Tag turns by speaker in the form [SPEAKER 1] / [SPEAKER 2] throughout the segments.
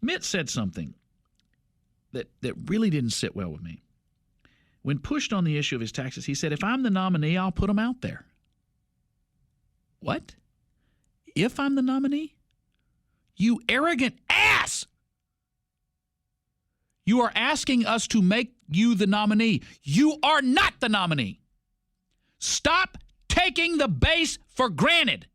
[SPEAKER 1] Mitt said something that really didn't sit well with me. When pushed on the issue of his taxes, he said, if I'm the nominee, I'll put them out there. What? If I'm the nominee? You arrogant ass! You are asking us to make you the nominee. You are not the nominee. Stop taking the base for granted.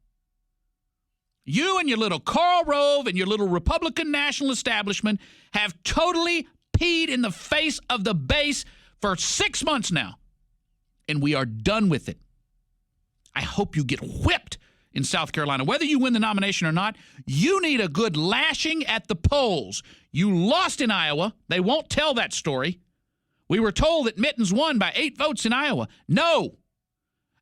[SPEAKER 1] You and your little Karl Rove and your little Republican national establishment have totally peed in the face of the base for 6 months now, and we are done with it. I hope you get whipped in South Carolina. Whether you win the nomination or not, you need a good lashing at the polls. You lost in Iowa. They won't tell that story. We were told that Mittens won by 8 votes in Iowa. No.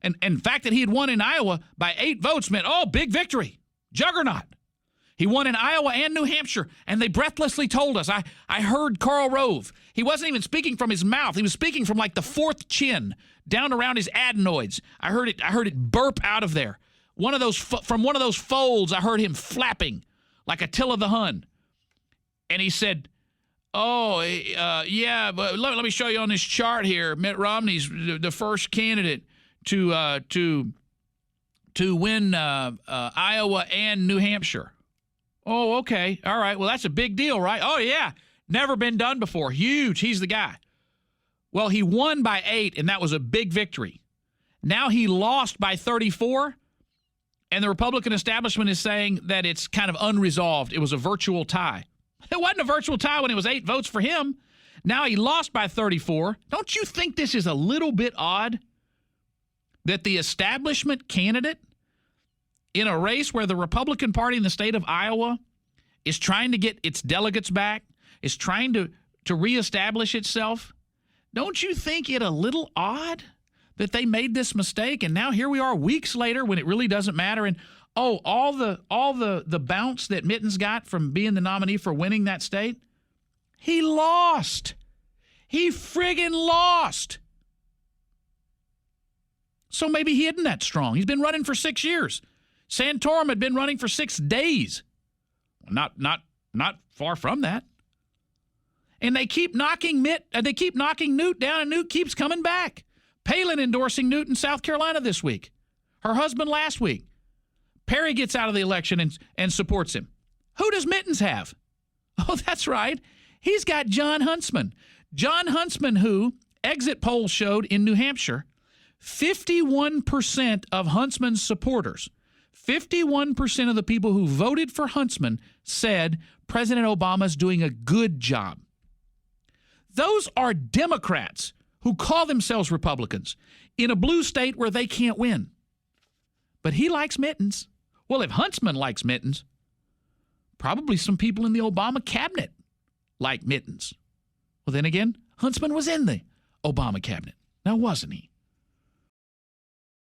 [SPEAKER 1] And the fact that he had won in Iowa by 8 votes meant, oh, big victory. Juggernaut. He won in Iowa and New Hampshire, and they breathlessly told us. I heard Karl Rove. He wasn't even speaking from his mouth. He was speaking from like the 4th chin down around his adenoids. I heard it burp out of there. From one of those folds, I heard him flapping like Attila the Hun. And he said, yeah, but let me show you on this chart here. Mitt Romney's the first candidate to win Iowa and New Hampshire. Oh, okay. All right. Well, that's a big deal, right? Oh, yeah. Never been done before. Huge. He's the guy. Well, he won by 8, and that was a big victory. Now he lost by 34, and the Republican establishment is saying that it's kind of unresolved. It was a virtual tie. It wasn't a virtual tie when it was 8 votes for him. Now he lost by 34. Don't you think this is a little bit odd that the establishment candidate in a race where the Republican Party in the state of Iowa is trying to get its delegates back, is trying to reestablish itself, don't you think it a little odd that they made this mistake? And now here we are weeks later when it really doesn't matter. And all the bounce that Mittens got from being the nominee for winning that state, he lost. He friggin' lost. So maybe he isn't that strong. He's been running for 6 years. Santorum had been running for 6 days. Not far from that. And they keep knocking Newt down, and Newt keeps coming back. Palin endorsing Newt in South Carolina this week. Her husband last week. Perry gets out of the election and supports him. Who does Mittens have? Oh, that's right. He's got John Huntsman. John Huntsman, who exit polls showed in New Hampshire, 51% of Huntsman's supporters, 51% of the people who voted for Huntsman said President Obama's doing a good job. Those are Democrats who call themselves Republicans in a blue state where they can't win. But he likes Mittens. Well, if Huntsman likes Mittens, probably some people in the Obama cabinet like Mittens. Well, then again, Huntsman was in the Obama cabinet. Now, wasn't he?